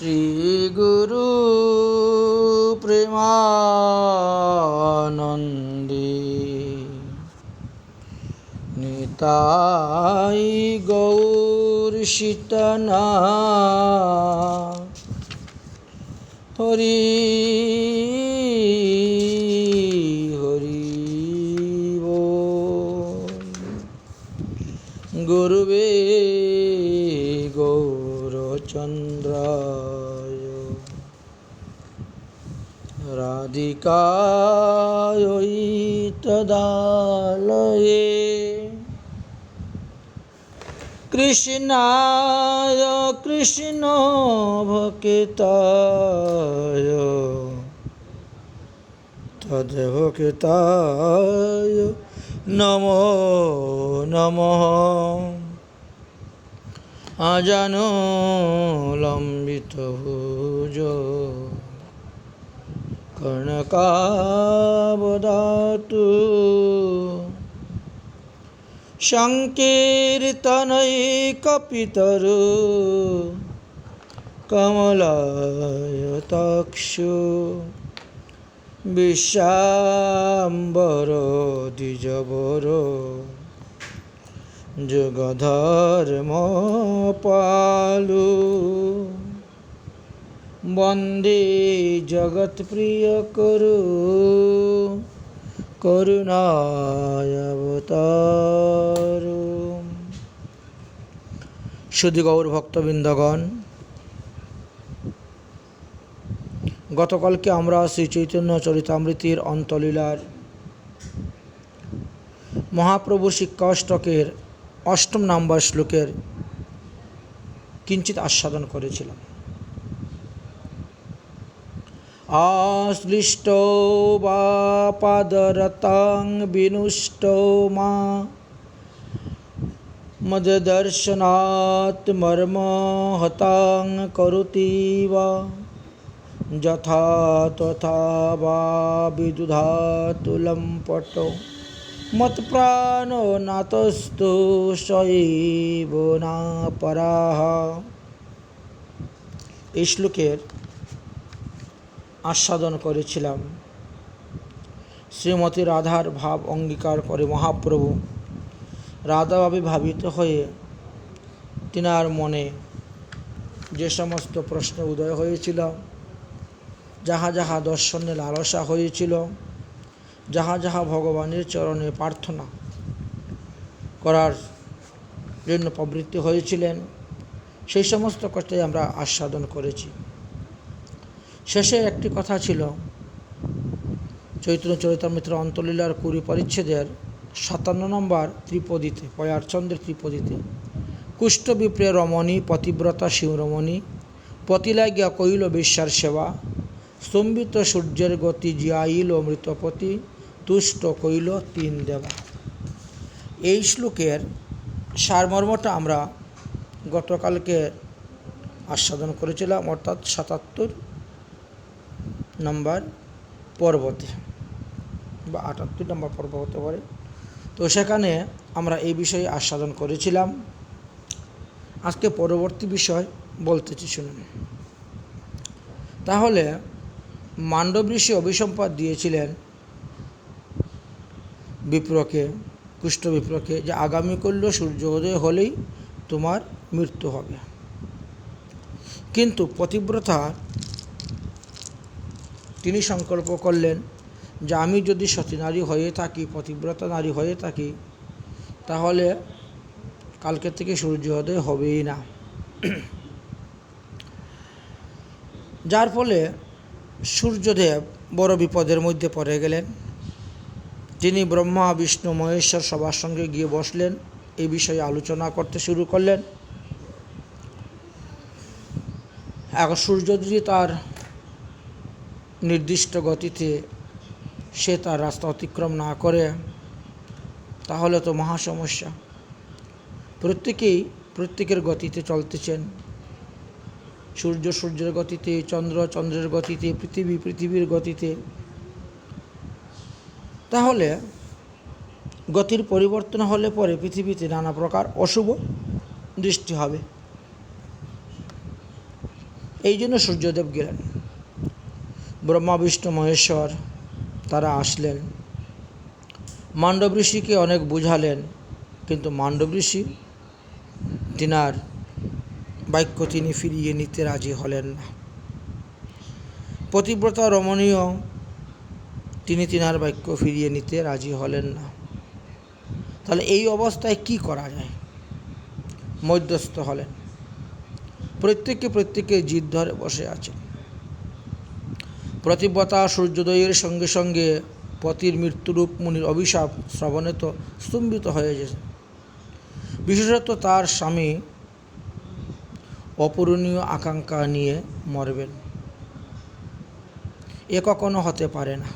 শ্রী গুরু প্রেমানন্দে নিতাই গৌর সীতানা হরি হরি বল। গুরুবে গৌরচন্দ্রায় রাধিকায় তদালয়ে কৃষ্ণায় কৃষ্ণ ভক্তায় তদ্ভক্তায় নমো নমঃ। আজানো লম্বিত ভুজ কর্ণকাবদাতু সংকীর্তনৈকপিতরু কমলায়তাক্ষু বিশ্বাম্বর দ্বিজবর যুগধর্ম পালু বন্দে জগৎপ্রিয় করু করুণায়বতারু। সুধী গৌর ভক্তবৃন্দগণ, গতকালকে আমরা শ্রী চৈতন্য চরিতামৃতের অন্তলীলার মহাপ্রভু শিক্ষাষ্টকের ৮ম নম্বর শ্লোকের কিঞ্চিত আস্বাদন করেছিলাম। আশ্লিষ্ট বা পাদরতাং বিনুষ্ট মা মদদর্শনাৎ মর্ম হতাং করুতি বা যথা তথা বা বিদুধাতুলম পট মৎপ্রাণো নাতস্তু সৈব না পরাহ। এই শ্লোকের আস্বাদন করেছিলাম। শ্রীমতী রাধার ভাব অঙ্গীকার করে মহাপ্রভু রাধাভাবে ভাবিত হয়ে তিনার মনে যে সমস্ত প্রশ্ন উদয় হয়েছিল, যাহা যাহা দর্শনে লালসা হয়েছিল, যাহা যাহা ভগবানের চরণে প্রার্থনা করার জন্য প্রবৃত্তি হয়েছিলেন, সেই সমস্ত কথাই আমরা আস্বাদন করেছি। শেষে একটি কথা ছিল চৈতন্য চরিতামৃত অন্তলীলার ২০ পরিচ্ছেদের ৫৭ নম্বর ত্রিপদীতে, পয়ারচন্দ্রের ত্রিপদীতে, কুষ্ঠ বিপ্রে রমণী পতিব্রতা শিবরমণী পতিলাগিয়া কইল বিশ্বার সেবা স্তম্ভিত সূর্যের গতি জিয়াইল মৃতপতি তুষ্ট কইল তিন দেবা। এই শ্লোকের সারমর্মটা আমরা গতকালকে আস্বাদন করেছিলাম, অর্থাৎ ৭৭ নম্বর পর্বতে বা ৭৮ নম্বর পর্ব হতে পারে। তো সেখানে আমরা এই বিষয়ে আস্বাদন করেছিলাম। আজকে পরবর্তী বিষয় বলতেছি, শুনুন। তাহলে মান্ডব ঋষি অভিসম্পাদ দিয়েছিলেন বিপ্রকে, কুষ্ঠ বিপ্রকে, যে আগামীকাল সূর্যোদয় হলেই তোমার মৃত্যু হবে। কিন্তু পতিব্রতা তিনি সংকল্প করলেন যে আমি যদি সতী নারী হয়ে থাকি, পতিব্রতা নারী হয়ে থাকি, তাহলে কালকে থেকে সূর্যোদয় হবেই না। যার ফলে সূর্যদেব বড় বিপদের মধ্যে পড়ে গেলেন। তিনি ব্রহ্মা বিষ্ণু মহেশ্বর সবার সঙ্গে গিয়ে বসলেন, এই বিষয়ে আলোচনা করতে শুরু করলেন। এখন সূর্য যদি তার নির্দিষ্ট গতিতে সে তার রাস্তা অতিক্রম না করে, তাহলে তো মহা সমস্যা। প্রত্যেকেই প্রত্যেকের গতিতে চলতেছেন। সূর্য সূর্যের গতিতে, চন্দ্র চন্দ্রের গতিতে, পৃথিবী পৃথিবীর গতিতে। তাহলে গতির পরিবর্তন হলে পরে পৃথিবীতে নানা প্রকার অশুভ দৃষ্টি হবে। এই জন্য সূর্যদেব গেলেন। ব্রহ্মা বিষ্ণু মহেশ্বর তারা আসলেন, মান্ডব ঋষিকে অনেক বুঝালেন, কিন্তু মান্ডব ঋষি তিনার বাক্য তিনি ফিরিয়ে নিতে রাজি হলেন না। পতিব্রতা রমণীয় তিনি তিনার বাক্য ফিরিয়ে নিতে রাজি হলেন না। তাহলে এই অবস্থায় কি করা যায়? মধ্যস্থ হলেন, প্রত্যেকে জিদ ধরে বসে আছেন। পতিব্রতা সূর্যোদয়ের সঙ্গে সঙ্গে পতির মৃত্যুরূপ মুনির অভিশাপ শ্রবণে তো স্তম্ভিত হয়ে গেছে। বিশেষত তার স্বামী অপূরণীয় আকাঙ্ক্ষা নিয়ে মরবেন, এ কখনো হতে পারে না।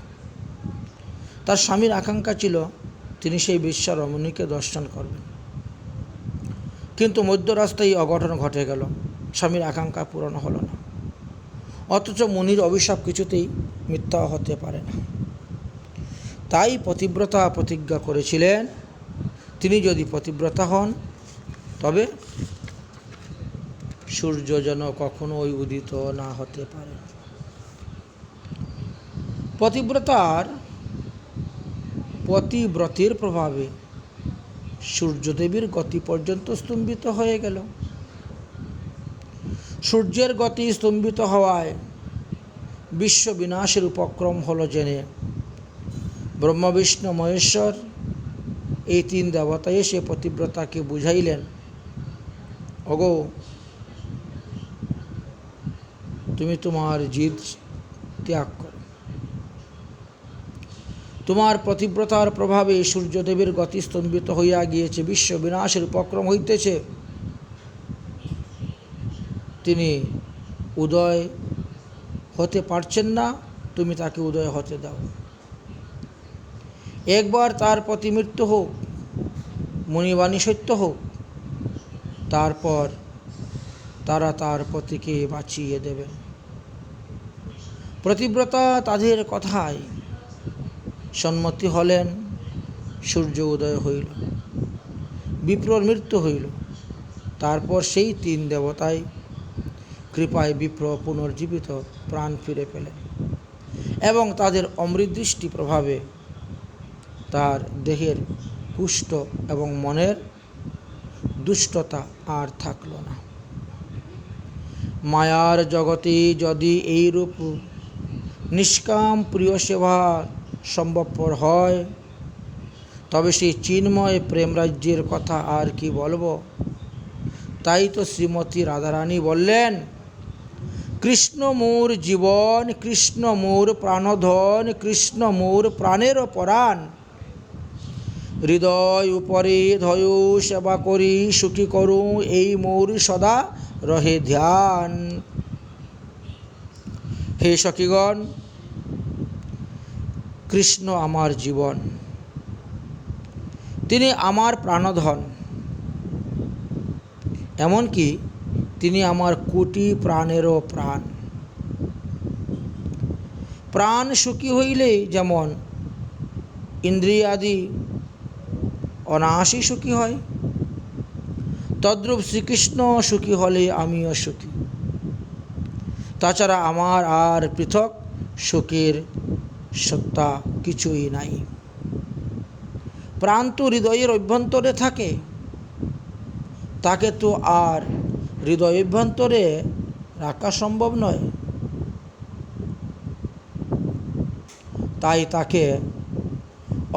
তার স্বামীর আকাঙ্ক্ষা ছিল তিনি সেই বেশ্যা রমণীকে দর্শন করবেন, কিন্তু মধ্য রাস্তায় অঘটন ঘটে গেল, স্বামীর আকাঙ্ক্ষা পূরণ হলো না। অথচ মুনির অভিশাপ কিছুতেই মিথ্যা হতে পারে না। তাই পতিব্রতা প্রতিজ্ঞা করেছিলেন, তিনি যদি পতিব্রতা হন তবে সূর্য যেন কখনোই উদিত না হতে পারে। পতিব্রতের প্রভাবে সূর্যদেবীর গতি পর্যন্ত স্তম্ভিত হয়ে গেল। সূর্যের গতি স্তম্ভিত হওয়ায় বিশ্ব বিনাশের উপক্রম হলো জেনে ব্রহ্মা বিষ্ণু মহেশ্বর এই তিন দেবতা এসে পতিব্রতাকে বুঝাইলেন, ওগো, তুমি তোমার জিদ ত্যাগ করো। তোমার পতিব্রতার প্রভাবে সূর্যদেবের গতি স্তম্ভিত হইয়া গিয়েছে, বিশ্ব বিনাশের উপক্রম হইতেছে। তিনি উদয় হতে পারছেন না, তুমি তাকে উদয় হতে দাও। একবার তার পতি মৃত্যু হোক, মুনিবাণী সত্য হোক, তারপর তারা তার পতিকে বাঁচিয়ে দেবেন। পতিব্রতা তাদের কথায় সম্মতি হলেন। সূর্য উদয় হইল, বিপ্রর মৃত্যু হইল। তারপর সেই তিন দেবতায় কৃপায় বিপ্র পুনর্জীবিত প্রাণ ফিরে পেলেন এবং তাদের অমৃতদৃষ্টি প্রভাবে তার দেহের কুষ্ঠ এবং মনের দুষ্টতা আর থাকল না। মায়ার জগতে যদি এইরূপ নিষ্কাম প্রিয় সেবা সম্ভবপর হয়, তবে সেই চিন্ময় প্রেম রাজ্যের কথা আর কি বলবো। তাই তো শ্রীমতী রাধারানী বললেন, কৃষ্ণ মোর জীবন, কৃষ্ণ মোর প্রাণধন, কৃষ্ণ মোর প্রাণের পরাণ। হৃদয় উপরে ধয় সেবা করি, সুখী করু এই মোর সদা রহে ধ্যান। হে সখীগণ, কৃষ্ণ আমার জীবন, তিনি আমার প্রাণধন, এমনকি তিনি আমার কোটি প্রাণেরও প্রাণ। প্রাণ সুখী হইলে যেমন ইন্দ্রিয়াদি অনায়াসই সুখী হয়, তদ্রূপ শ্রীকৃষ্ণ সুখী হলে আমিও সুখী। তাছাড়া আমার আর পৃথক সুখের সত্তা কিছুই নাই। প্রাণ তো হৃদয়ের অভ্যন্তরে থাকে, তাকে তো আর হৃদয় অভ্যন্তরে রাখা সম্ভব নয়। তাই তাকে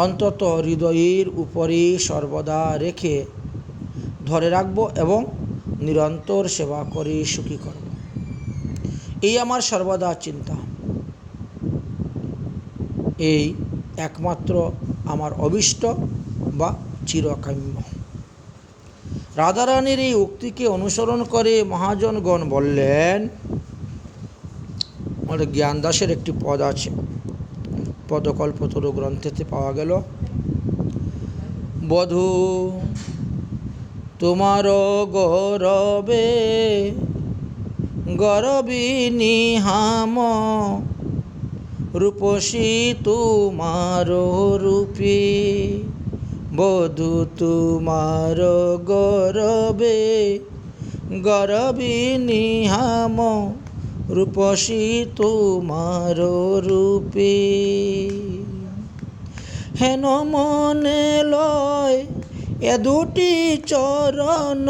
অন্তত হৃদয়ের উপরে সর্বদা রেখে ধরে রাখব এবং নিরন্তর সেবা করে সুখী করব, এই আমার সর্বদা চিন্তা। এই একমাত্র আমার অভীষ্ট বা চিরকাম্য। রাধারানীর এই উক্তিকে অনুসরণ করে মহাজনগণ বললেন, আমাদের জ্ঞানদাসের একটি পদ আছে, পদকল্পতরু গ্রন্থেতে পাওয়া গেল, বধূ তোমার গৌরবে গরবিনী হাম, রূপসী তোমার রূপে, বধূ তোমার গৌরবে গরবিনী হাম, রূপসী তোমার রূপে। হেন মনে লয় এ দুটি চরণ,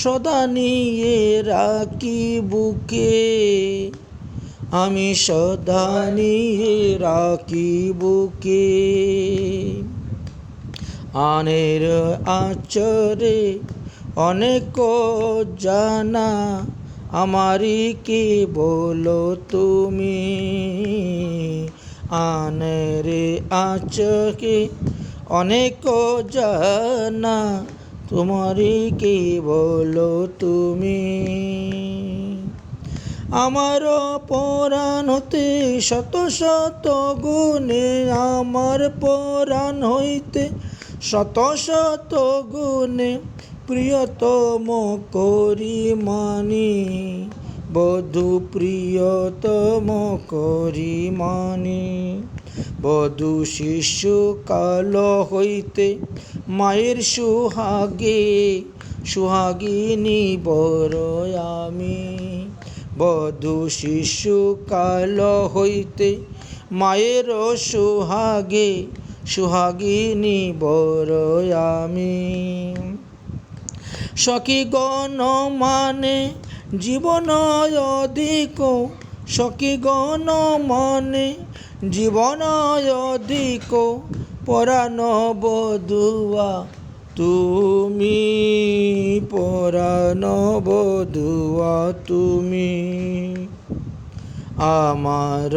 সদা নিয়ে রাখি বুকে, আমি সদা নিয়ে রাখি বুকে। আনের আচরে অনেক জানা, আমারই কে বলো তুমি। আনের আচরে অনেক জানা, তোমারই কে বলো তুমি। আমার পরাণ হতে শত শত গুণে, আমার পরাণ হইতে শত শত গুণে, প্রিয়তম করি মানি, বধূ প্রিয়তম করি মানি। বধূ শিশু কাল হইতে মায়ের সুহাগে, সুহাগিনী বড় আমি। বধূ শিশু কাল হইতে মায়ের সুহাগে, সুহাগিনী বড় আমি। সখী গণ মানে জীবন অধিক, সখী গণ মানে জীবন অধিক, পরাণ বধূয়া তুমি, পরাণ বধূয়া তুমি। আমার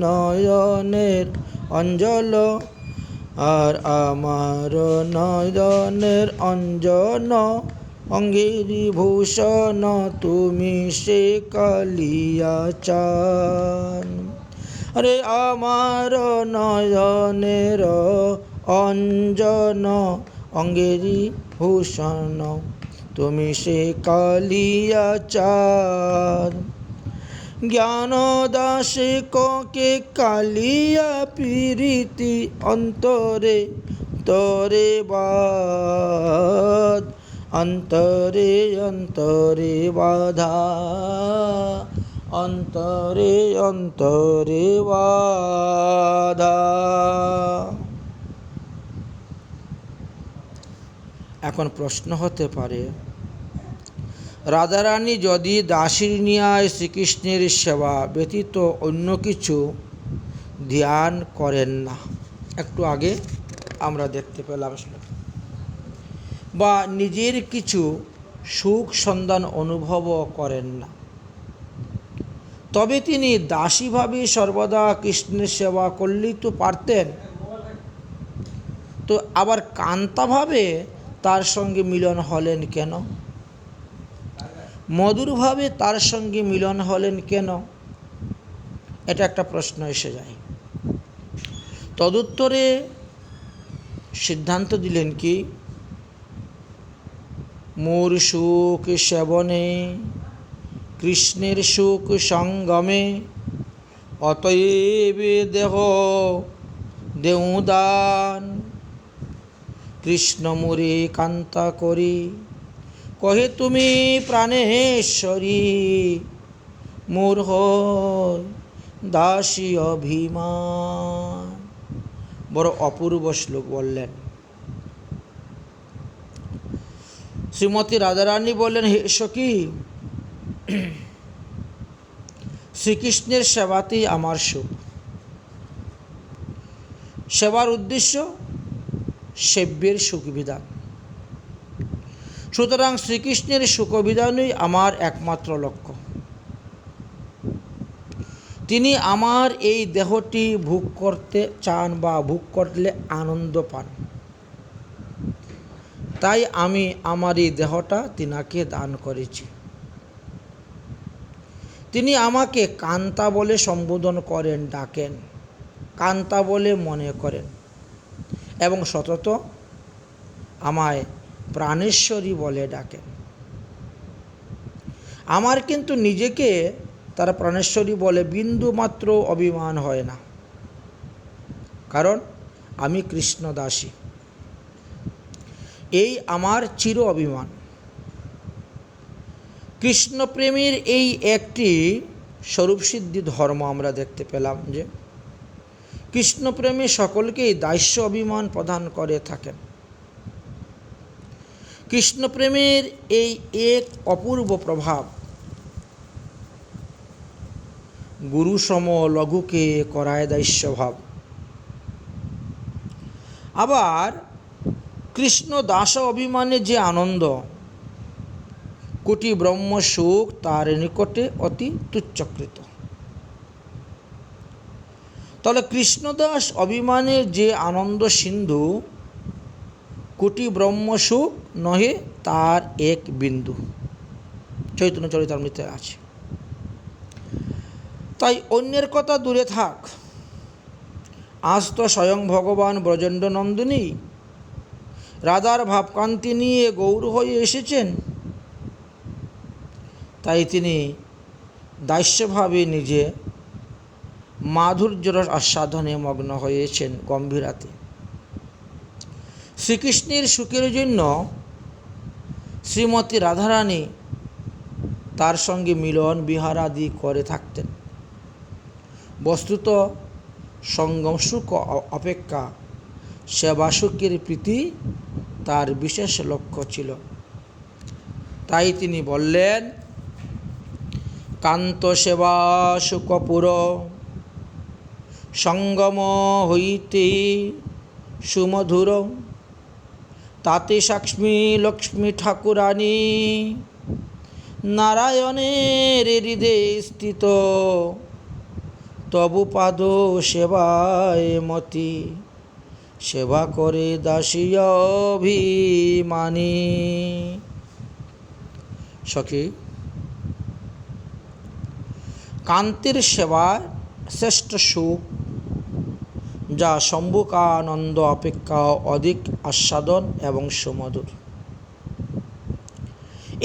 নয়নের অঞ্জল, আর আমার নয়নের অঞ্জন, অঙ্গেরি ভূষণ তুমি সে কালিয়া চান। আরে আমার নয়নের অঞ্জন, অঙ্গেরি ভূষণ তুমি সে কালিয়া চান। জ্ঞান দাসে ককে কালিয়া প্রীতি, অন্তরে তরে বাদ, অন্তরে অন্তরে বাধা, অন্তরে অন্তরে বাধা। এখন প্রশ্ন হতে পারে, রাধারানী যদি দাসীর ন্যায় শ্রীকৃষ্ণের সেবা ব্যতীত অন্য কিছু ধ্যান করেন না, একটু আগে আমরা দেখতে পেলাম, বা নিজের কিছু সুখ সন্ধান অনুভবও করেন না, তবে তিনি দাসীভাবে সর্বদা কৃষ্ণের সেবা করলেই তো পারতেন। তো আবার কান্তাভাবে তার সঙ্গে মিলন হলেন কেন? মধুরভাবে তার সঙ্গে মিলন হলেন কেন? এটা একটা প্রশ্ন এসে যায়। তদুত্তরে সিদ্ধান্ত দিলেন কি, মোর সুখ সেবনে, কৃষ্ণের সুখ সঙ্গমে, অতএব দেহ দেউদান। কৃষ্ণ মোরে কান্তা করি, কহে তুমি প্রাণেশ্বরী, মোর হয় দাসী অভিমান। বড় অপূর্ব শ্লোক বললেন। শ্রীমতী রাধারানী বললেন, হে সখী, শ্রীকৃষ্ণের সেবাতেই আমার সুখ। সেবার উদ্দেশ্য সেব্যের সুখবিধান। সুতরাং শ্রীকৃষ্ণের সুখবিধানই আমার একমাত্র লক্ষ্য। তিনি আমার এই দেহটি ভোগ করতে চান বা ভোগ করলে আনন্দ পান, তাই আমি আমার এই দেহটা তিনাকে দান করেছি। তিনি আমাকে কান্তা বলে সম্বোধন করেন, ডাকেন, কান্তা বলে মনে করেন, এবং সতত আমায় প্রাণেশ্বরী বলে ডাকেন। আমার কিন্তু নিজেকে তারা প্রাণেশ্বরী বলে বিন্দু মাত্র অভিমান হয় না, কারণ আমি কৃষ্ণ দাসী। এই আমার চির অভিমান। কৃষ্ণপ্রেমের এই একটি স্বরূপসিদ্ধি ধর্ম আমরা দেখতে পেলাম যে কৃষ্ণপ্রেমী সকলকেই দাস্য অভিমান প্রদান করে থাকেন। কৃষ্ণপ্রেমের এই এক অপূর্ব প্রভাব গুরুসম লঘুকে করায় দাস্যভাব। আবার কৃষ্ণ দাস অভিমানে যে আনন্দ, কোটি ব্রহ্ম সুখ তার নিকটে অতি তুচ্ছকৃত। তাহলে কৃষ্ণদাস অভিমানের যে আনন্দ সিন্ধু, কোটি ব্রহ্ম সুখ নহে তার এক বিন্দু, চৈতন্য চরিতামৃতে আছে। তাই অন্যের কথা দূরে থাক, আজ তো স্বয়ং ভগবান ব্রজেন্দ্র নন্দিনী রাধার ভাবকান্তি নিয়ে গৌর হয়ে এসেছেন। তাই তিনি দাস্যভাবে নিজে মাধুর্যর আস্বাদনে মগ্ন হয়েছেন গম্ভীরাতে। শ্রীকৃষ্ণের সুখের জন্য শ্রীমতী রাধারানী তার সঙ্গে মিলন বিহার আদি করে থাকতেন। বস্তুত সঙ্গম সুখ অপেক্ষা সেবা সুখের প্রীতি তার বিশেষ লক্ষ্য ছিল। তাই তিনি বললেন, কান্ত সেবা সুখপুর সঙ্গম হইতে সুমধুর, তাতে সাক্ষ্মী লক্ষ্মী ঠাকুরানী নারায়ণের হৃদয়ে স্থিত, তবু পাদ সেবায় মতি সেবা করে দাসী অভিমানী। সখী, কান্তের সেবার শ্রেষ্ঠ সুখ, যা শম্ভুকানন্দ অপেক্ষা অধিক আস্বাদন এবং সুমধুর।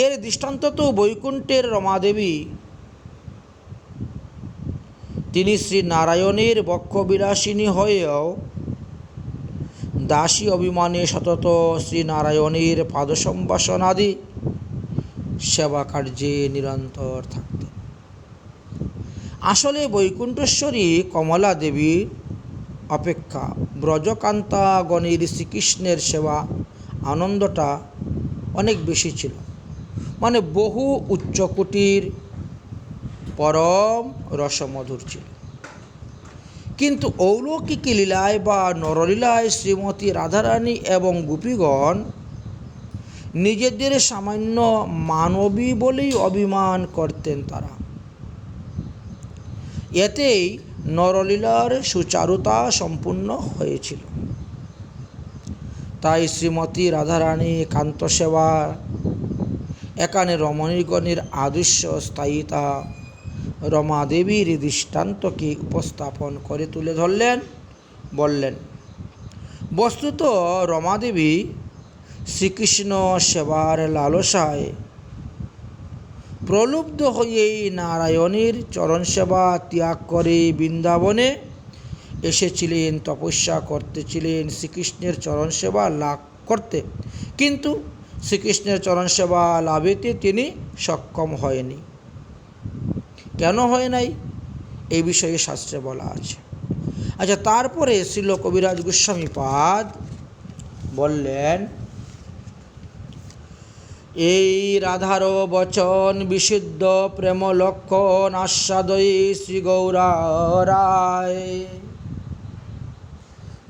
এর দৃষ্টান্ত তো বৈকুণ্ঠের রমাদেবী। তিনি শ্রী নারায়ণের বক্ষবিলাসিনী হয়েও দাসী অভিমানে সতত শ্রী নারায়ণের পাদসম্ভাষণাদি সেবা কার্যে নিরন্তর থাকতেন। আসলে বৈকুণ্ঠেশ্বরী কমলা দেবীর অপেক্ষা ব্রজকান্তাগণের শ্রীকৃষ্ণের সেবা আনন্দটা অনেক বেশি ছিল, মানে বহু উচ্চকোটির পরম রসমধুর ছিল। কিন্তু অলৌকিক লীলায় বা নরলীলায় শ্রীমতী রাধারানী এবং গোপীগণ নিজেদের সামান্য মানবী বলেই অভিমান করতেন তারা। এতেই নরলীলার সুচারুতা সম্পূর্ণ হয়েছিল। তাই শ্রীমতী রাধারানী কান্ত সেবা এখানে রমণীগণের আদর্শ স্থায়িতা রমাদেবীর দৃষ্টান্তকে উপস্থাপন করে তুলে ধরলেন। বললেন, বস্তুত রমাদেবী শ্রীকৃষ্ণ সেবার লালসায় প্রলুব্ধ হয়েই নারায়ণের চরণ সেবা ত্যাগ করে বৃন্দাবনে এসেছিলেন, তপস্যা করতেছিলেন শ্রীকৃষ্ণের চরণ সেবা লাভ করতে। কিন্তু শ্রীকৃষ্ণের চরণ সেবা লাভেতে তিনি সক্ষম হয়নি। কেন হয় নাই, এই বিষয়ে শাস্ত্রে বলা আছে। আচ্ছা, তারপরে শ্রীল কবিরাজ গোস্বামী পাদ বললেন, এই রাধার বচন বিশুদ্ধ প্রেম লক্ষণ আস্বাদয়ী শ্রী গৌরা রায়।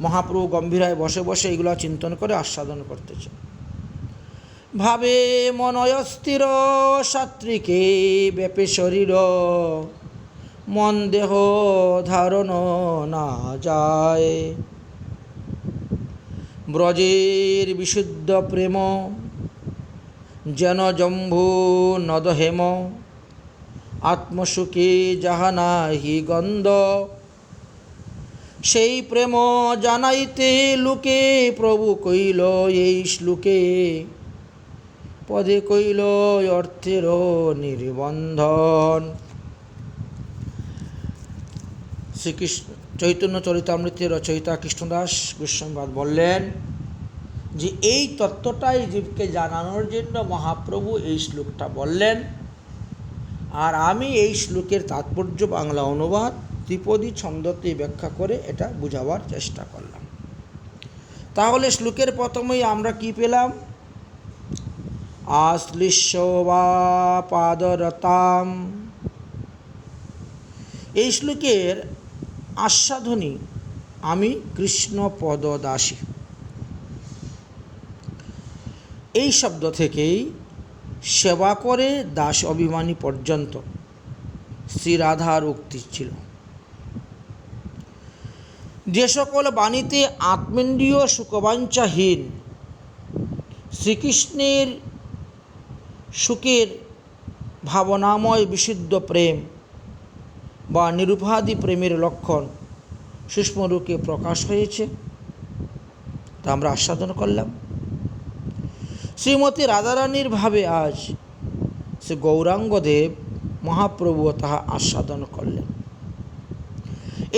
মহাপ্রভু গম্ভীরায় বসে বসে এগুলো চিন্তন করে আস্বাদন করতেছে। ভাবে মনয় স্থির সাত্রিকে ব্যাপে শরীর, মন দেহ ধারণ না যায়। ব্রজের বিশুদ্ধ প্রেম যেন জম্ভু নদ হেম, আত্মসুখে যাহা নাহি গন্ধ। সেই প্রেম জানাইতে লোকে প্রভু কইল এই শ্লোকে, পদে কইল অর্থের নির্বন্ধন। শ্রীকৃষ্ণ চৈতন্য চরিতামৃতের রচয়িতা কৃষ্ণদাস গোস্বামীপাদ বললেন যে এই তত্ত্বটাই জীবকে জানানোর জন্য মহাপ্রভু এই শ্লোকটা বললেন। আর আমি এই শ্লোকের তাৎপর্য বাংলা অনুবাদ ত্রিপদী ছন্দতে ব্যাখ্যা করে এটা বুঝাবার চেষ্টা করলাম। তাহলে শ্লোকের প্রথমেই আমরা কি পেলাম? আশ্লিষ্য বা পাদরতাম। এই শ্লোকের আস্বাদনী আমি কৃষ্ণ পদদাসী। এই শব্দ থেকেই সেবা করে দাস অভিমানী পর্যন্ত শ্রী রাধার উক্তি ছিল। যে সকল বাণীতে আত্মেন্দ্রিয় সুখবাঞ্ছাহীন শ্রীকৃষ্ণের সুখের ভাবনাময় বিশুদ্ধ প্রেম বা নিরুপাধি প্রেমের লক্ষণ সূক্ষ্মরূপে প্রকাশ হয়েছে, তা আমরা আস্বাদন করলাম। শ্রীমতী রাধারানীর ভাবে আজ শ্রী গৌরাঙ্গদেব মহাপ্রভু তাহা আস্বাদন করলেন।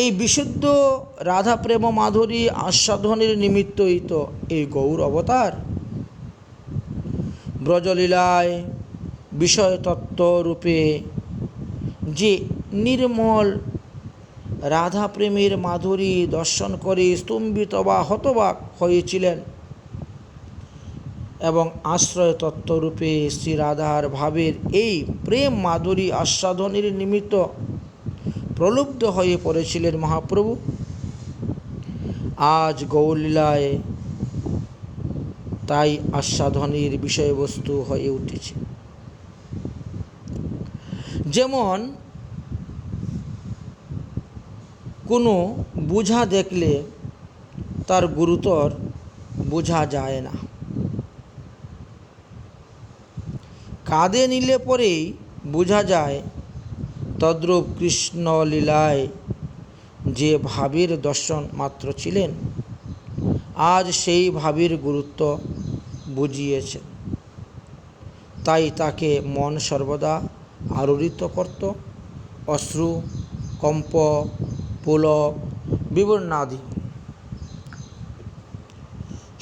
এই বিশুদ্ধ রাধা প্রেম মাধুরী আস্বাদনের নিমিত্তই তো এই গৌর অবতার। ব্রজলীলায় বিষয়তত্ত্ব রূপে যে নির্মল রাধা প্রেমের মাধুরী দর্শন করে স্তম্ভিত বা হতবাক হয়েছিলেন এবং আশ্রয় তত্ত্বরূপে শ্রী রাধার ভাবের এই প্রেম মাধুরী আস্বাদনের নিমিত্ত প্রলুব্ধ হয়ে পড়েছিলেন মহাপ্রভু, আজ গৌরলীলায় তাই আস্বাদনের বিষয়বস্তু হয়ে উঠেছে। যেমন কোনো বোঝা দেখলে তার গুরুতর বোঝা যায় না, কাঁধে নিলে পরেই বোঝা যায়। তদ্রূপ কৃষ্ণ লীলায় যে ভাবের দর্শন মাত্র ছিলেন, আজ সেই ভাবের গুরুত্ব বুঝিয়েছেন। তাই তাকে মন সর্বদা আলোড়িত করত। অশ্রু, কম্প, পুলক, বিবর্ণাদি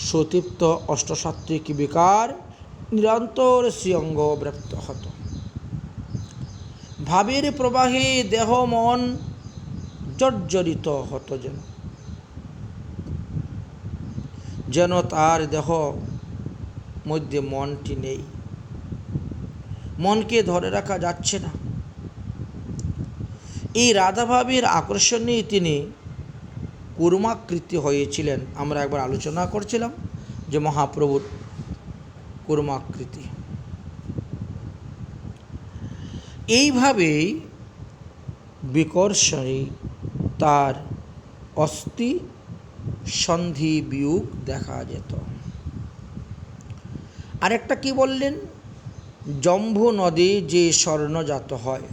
সুতৃপ্ত অষ্টসাত্ত্বিক বিকার নিরন্তর শ্রীঅঙ্গ ব্যক্ত হতো। ভাবের প্রবাহে দেহ মন জর্জরিত হতো, যেন তার দেহ মধ্যে মনটি নেই, মনকে ধরে রাখা যাচ্ছে না। এই রাধাভাবের আকর্ষণে তিনি কুর্মাকৃতি হয়েছিলেন। আমরা একবার আলোচনা করছিলাম যে মহাপ্রভুর কুর্মাকৃতি। এইভাবেই বিকর্ষণে তার অস্থি সন্ধি বিয়োগ দেখা যেত। আরেকটা কি বললেন? জম্বু নদী যে স্বর্ণজাত হয়,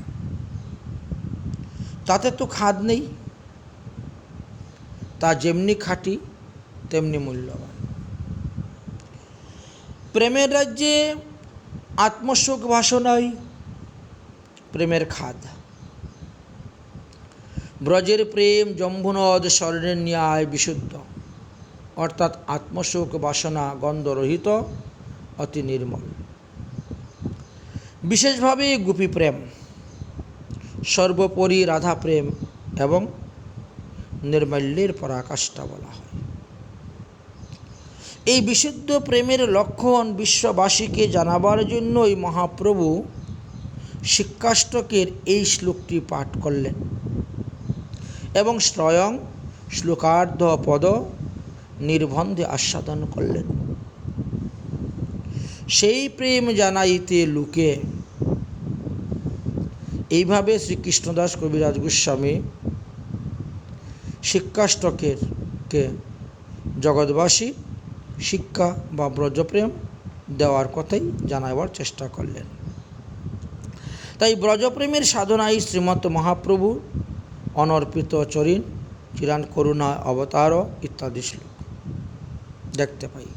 তাতে তো খাদ নেই, তা যেমনি খাঁটি তেমনি মূল্যবান। প্রেমের রাজ্যে আত্মসুখ বাসনাই প্রেমের খাদ। ব্রজের প্রেম জম্বুনদ স্বর্ণের ন্যায় বিশুদ্ধ, অর্থাৎ আত্মসুখ বাসনা গন্ধরহিত, অতি নির্মল। বিশেষভাবে গোপী প্রেম, সর্বোপরি রাধা প্রেম এবং নির্মল্যের পরাকাষ্ঠা বলা হয়। এই বিশুদ্ধ প্রেমের লক্ষণ বিশ্ববাসীকে জানাবার জন্যই মহাপ্রভু শিক্ষাষ্টকের এই শ্লোকটি পাঠ করলেন এবং স্বয়ং শ্লোকার্ধ পদ নির্বন্ধে আস্বাদন করলেন। সেই প্রেম জানাইতে লোকে, এইভাবে শ্রীকৃষ্ণদাস কবিরাজ গোস্বামী শিক্ষাষ্টকেরকে জগৎবাসী শিক্ষা বা ব্রজপ্রেম দেওয়ার কথাই জানাবার চেষ্টা করলেন। তাই ব্রজপ্রেমের সাধনায় শ্রীমৎ মহাপ্রভু অনর্পিত চরিণ, চিরান করুণা অবতার ইত্যাদি শ্লোক দেখতে পাই।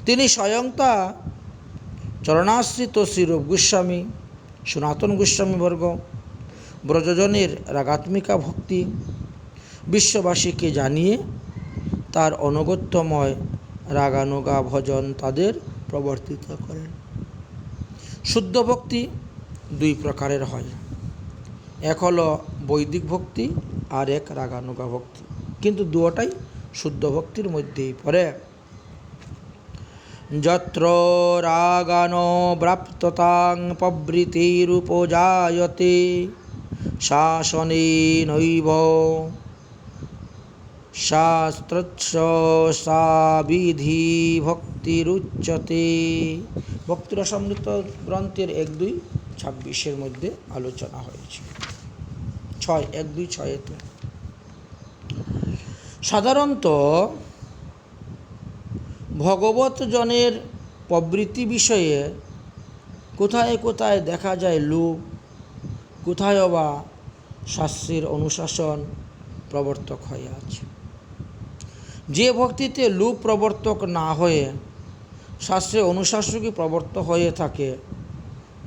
তিনি স্বয়ং তা চরণাশ্রিত শ্রীরূপ গোস্বামী, সনাতন গোস্বামীবর্গ, ব্রজজনের রাগাত্মিকা ভক্তি বিশ্ববাসীকে জানিয়ে তার অনুগত্যময় রাগানুগা ভজন তাদের প্রবর্তিত করেন। শুদ্ধ ভক্তি দুই প্রকারের হয়, এক হলো বৈদিক ভক্তি আর এক রাগানুগা ভক্তি, কিন্তু দুটাই শুদ্ধ ভক্তির মধ্যেই পড়ে। যত্র রাগানো ব্রাপ্ততাং প্রবৃত্তিরুপজায়তে শাসনেনৈব শাস্ত্রস্য সা বিধি ভক্তিরুচ্যতে। ভক্তিরসামৃত গ্রন্থের 1-2-26 মধ্যে আলোচনা হয়েছে। 1-2-6 সাধারণত ভগবত জনের প্রবৃত্তি বিষয়ে কোথায় কোথায় দেখা যায় লোভ, কোথায় বা শাস্ত্রের অনুশাসন প্রবর্তক হয়ে আছে। যে ভক্তিতে লোভ প্রবর্তক না হয়ে শাস্ত্রের অনুশাসকই প্রবর্তক হয়ে থাকে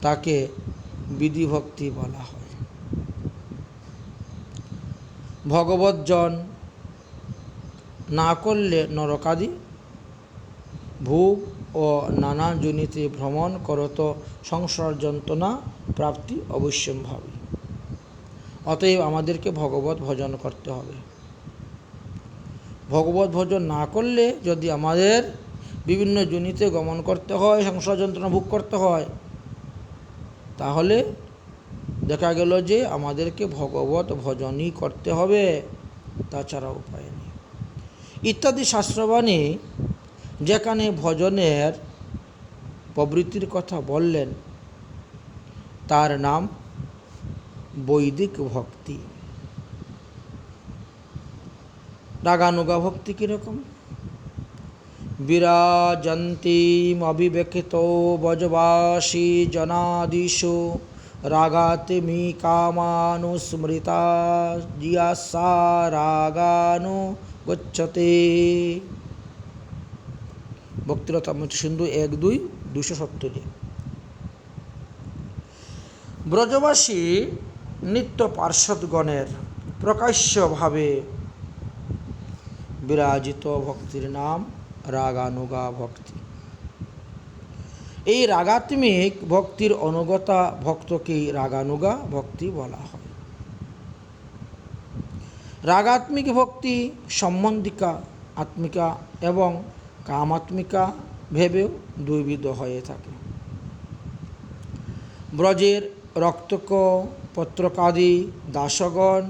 তাকে বিধিভক্তি বলা হয়। ভগবৎজন না করলে নরকাদি ভোগ ও নানা যোনিতে ভ্রমণ করত সংসার যন্ত্রণা প্রাপ্তি অবশ্যম্ভাবী। অতএব আমাদেরকে ভগবত ভজন করতে হবে। ভগবত ভজন না করলে যদি আমাদের বিভিন্ন যোনিতে গমন করতে হয়, সংসার যন্ত্রণা ভোগ করতে হয়, তাহলে দেখা গেল যে আমাদেরকে ভগবত ভজনই করতে হবে, তাছাড়া উপায় নেই। ইত্যাদি শাস্ত্রবাণী যেখানে ভজনের প্রবৃত্তির কথা বললেন তার নাম বৈদিক ভক্তি। রাগানুগা ভক্তি কীরকম? বিরাজন্তীম অবিবেকিতো ব্রজবাসী জনাদিষু রাগাতিমি কামানুস্মৃতা জিয়াসা রাগানু গচ্ছতে। ভক্তিরসামৃত সিন্ধু 1-2-270। ব্রজবাসী নিত্য পার্ষদগণের প্রকাশ্যভাবে বিরাজিত ভক্তির নাম রাগানুগা ভক্তি। এই রাগাত্মিক ভক্তির অনুগতা ভক্তকেই রাগানুগা ভক্তি বলা হয়। রাগাত্মিক ভক্তি সম্বন্ধিকা আত্মিকা এবং কামাত্মিকা ভেবেও দুইবিধ হয়ে থাকে। ব্রজের রক্তক পত্রকাদি দাসগণ,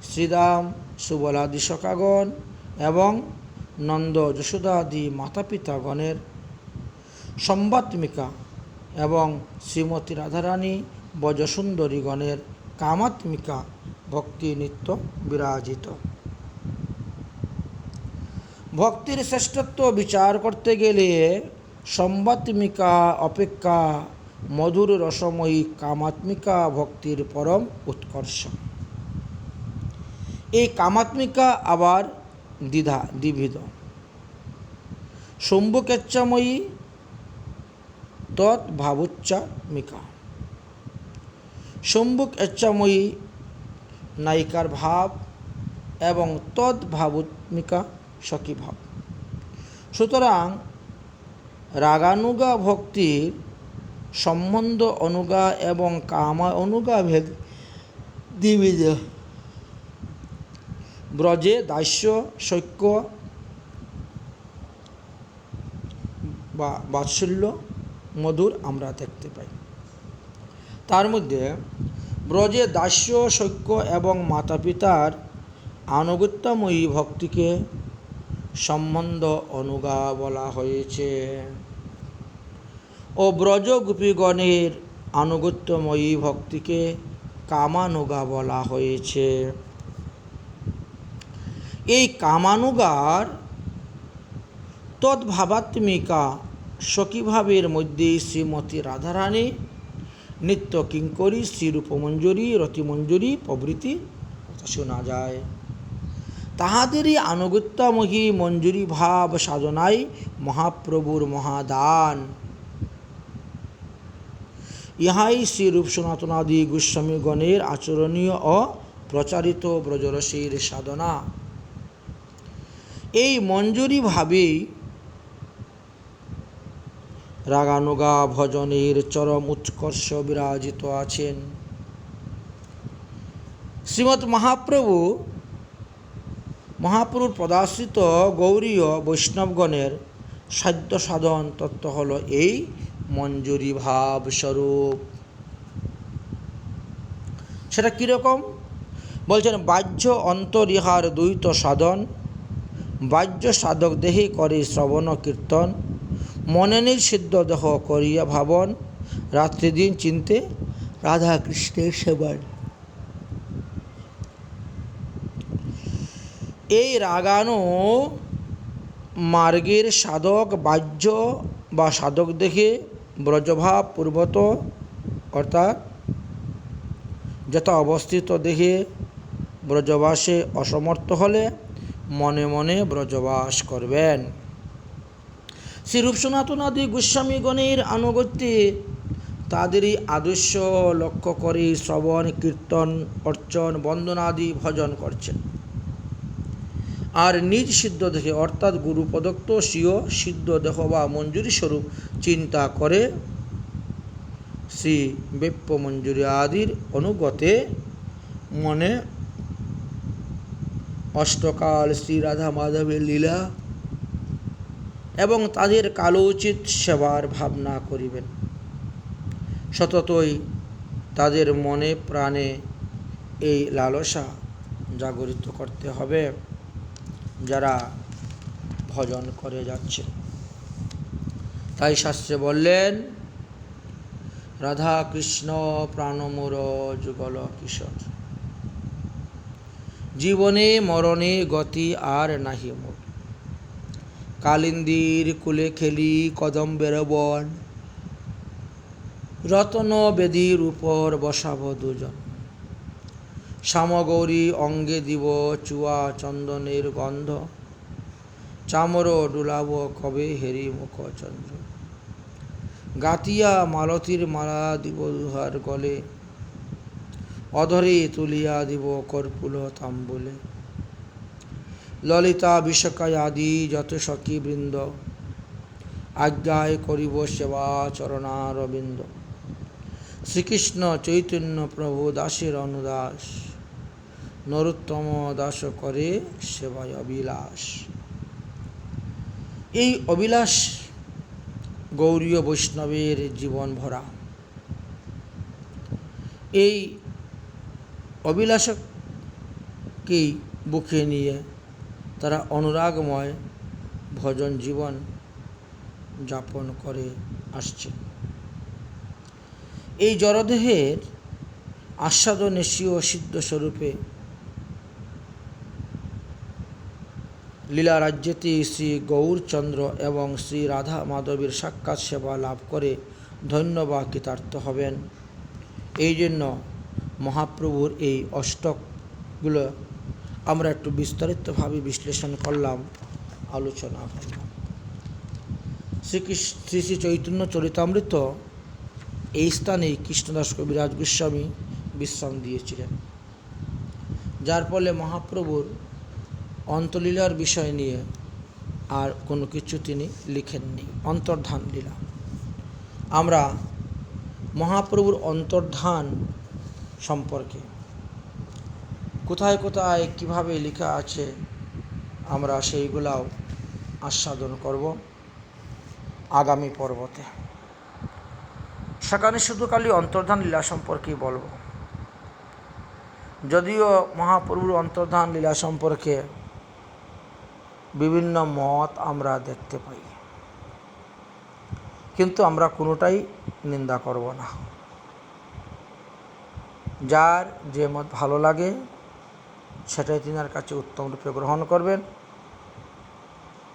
শ্রীরাম সুবলাদি সখাগণ এবং নন্দ যশোদাদি মাতা পিতাগণের সম্বাত্মিকা এবং শ্রীমতী রাধারানী ব্রজসুন্দরীগণের কামাত্মিকা ভক্তি নিত্য বিরাজিত। ভক্তির শ্রেষ্ঠত্ব বিচার করতে গেলে সম্বাত্মিকা অপেক্ষা মধুর রসময়ী কামাত্মিকা ভক্তির পরম উৎকর্ষ। এই কামাত্মিকা আবার দ্বিবিধ। শম্ভুকেচ্ছাময়ী তৎভাবোচ্চাত্মিকা। শম্ভুক ইচ্ছাময়ী নায়িকার ভাব এবং তৎভাবোত্মিকা সখী ভাব। সুতরাং রাগানুগা ভক্তির সম্বন্ধ অনুগা এবং কামা অনুগা ভেদ দ্বিবিধ। ব্রজে দাস্য শৈক্য বা বাৎসল্য মধুর আমরা দেখতে পাই। তার মধ্যে ব্রজে দাস্য শৈক্য এবং মাতা পিতার আনুগত্যময়ী ভক্তিকে সম্বন্ধ অনুগা বলা হয়েছে ও ব্রজ গোপীগণের আনুগত্যময়ী ভক্তিকে কামানুগা বলা হয়েছে। এই কামানুগার তদ্ভাবাত্মিকা সখীভাবের মধ্যে শ্রীমতী রাধারানী, নিত্য কিঙ্করী, শ্রীরূপমঞ্জরী, রতিমঞ্জরী প্রভৃতি কথা শোনা যায়। তাহাদেরই আনুগত্যময়ী মঞ্জুরি ভাব সাধনায় মহাপ্রভুর মহাদান। ইহাই শ্রীরূপ সনাতনাদি গোস্বামীগণের আচরণীয় ও প্রচারিত ব্রজরসের সাধনা। এই মঞ্জুরি ভাবেই রাগানুগা ভজনের চরম উৎকর্ষ বিরাজিত আছেন। শ্রীমৎ মহাপ্রভুর পদাশ্রিত গৌরীয় বৈষ্ণবগণের সাধ্য সাধন তত্ত্ব হল এই মঞ্জুরি ভাব স্বরূপ। সেটা কীরকম বলছেন? বাহ্য অন্তর ইহার দ্বৈত সাধন, বাহ্য সাধক দেহে করে শ্রবণ কীর্তন, মনে নির্সিদ্ধ দেহ করিয়া ভাবন, রাত্রিদিন চিন্তে রাধা কৃষ্ণের সেবন। এই রাগানু মার্গের সাধক বাহ্য বা সাধক দেখে ব্রজভাব পূর্বত অর্থাৎ যথা অবস্থিত দেহে ব্রজবাসে অসমর্থ হলে মনে মনে ব্রজবাস করবেন। শ্রী রূপ সনাতনাদি গোস্বামীগণের আনুগত্যে তাদেরই আদর্শ লক্ষ্য করে শ্রবণ কীর্তন অর্চন বন্দনাদি ভজন করছেন। আর নিজ সিদ্ধ দেহে অর্থাৎ গুরু প্রদত্ত স্বীয় সিদ্ধ দেহ বা মঞ্জুরি স্বরূপ চিন্তা করে শ্রী বেপ্য মঞ্জুরি আদির অনুগতে মনে অষ্টকাল শ্রী রাধা মাধবের লীলা এবং তাদের কালোচিত সেবার ভাবনা করিবেন। সততই তাদের মনে প্রাণে এই লালসা জাগরিত করতে হবে যারা ভজন করে যাচ্ছে। তাই শাস্ত্রে বললেন, রাধা কৃষ্ণ প্রাণমোর যুগল কিশোর, জীবনে মরণে গতি আর নাহি মোর, কালিন্দীর কুলে খেলি কদম্বের বন, রতন বেদীর উপর বসাব দুজন, শ্যামগৌরী অঙ্গে দিব চুয়া চন্দনের গন্ধ, চামর ডুলাব কবে হেরি মুখ চন্দ্র, গাতিয়া মালতীর মালা দিব দুহার গলে, অধরে তুলিয়া দিব কর্পুল তাম্বুলে, ললিতা বিশকায় আদি যত সখী বৃন্দ, আজ্ঞায় করিব সেবা চরণারবিন্দ, শ্রীকৃষ্ণ চৈতন্য প্রভু দাসের অনুদাস, নরোত্তম দাস করে সেবায় অবিলাস। এই অবিলাস গৌরীয় বৈষ্ণবের জীবন ভরা। এই অবিলাসকেই বুকে নিয়ে তারা অনুরাগময় ভজন জীবন যাপন করে আসছে। এই জড়দেহের আস্বাদনে স্বীয় সিদ্ধ স্বরূপে লীলা রাজ্যেতে শ্রী গৌরচন্দ্র এবং শ্রী রাধা মাধবের সাক্ষাৎ সেবা লাভ করে ধন্য বা কৃতার্থ হবেন। এই জন্য মহাপ্রভুর এই অষ্টকগুলো আমরা একটু বিস্তারিতভাবে বিশ্লেষণ করলাম, আলোচনা করলাম। শ্রী শ্রী চৈতন্য চরিতামৃত এই স্থানেই কৃষ্ণদাস কবিরাজ গোস্বামী বিশ্রাম দিয়েছিলেন, যার ফলে মহাপ্রভুর অন্তলীলার বিষয় নিয়ে আর কোনো কিছু তিনি লিখেননি। অন্তর্ধান লীলা, আমরা মহাপ্রভুর অন্তর্ধান সম্পর্কে কোথায় কোথায় কিভাবে লেখা আছে আমরা সেইগুলাও আস্বাদন করব আগামী পর্বতে। সেখানে শুধু খালি অন্তর্ধান লীলা সম্পর্কেই বলবো। যদিও মহাপ্রভুর অন্তর্ধান লীলা সম্পর্কে বিভিন্ন মত আমরা দেখতে পাই, কিন্তু আমরা কোনোটাই নিন্দা করব না। যার যে মত ভালো লাগে সেটাই তিনার কাছে উত্তম রূপে গ্রহণ করবেন,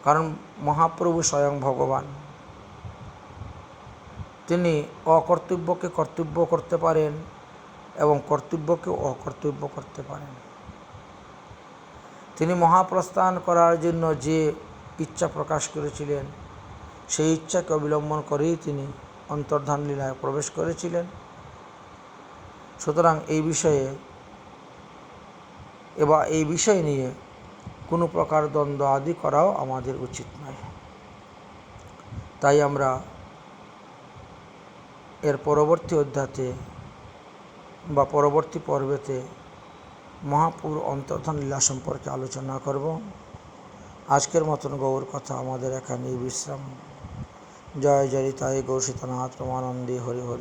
কারণ মহাপ্রভু স্বয়ং ভগবান। তিনি অকর্তব্যকে কর্তব্য করতে পারেন এবং কর্তব্যকে অকর্তব্য করতে পারেন। তিনি মহাপ্রস্থান করার জন্য যে ইচ্ছা প্রকাশ করেছিলেন সেই ইচ্ছাকে অবলম্বন করেই তিনি অন্তর্ধান লীলায় প্রবেশ করেছিলেন। সুতরাং এই বিষয় নিয়ে কোনো প্রকার দ্বন্দ্ব আদি করাও আমাদের উচিত নয়। তাই আমরা এর পরবর্তী অধ্যায়তে বা পরবর্তী পর্বেতে মহাপ্রভুর অন্তর্ধান লীলা সম্পর্কে আলোচনা করব। আজকের মতন গৌর কথা আমাদের এখানেই বিশ্রাম। জয় জয় তাই গৌর সীতানাথ প্রমানন্দে হরি হরি।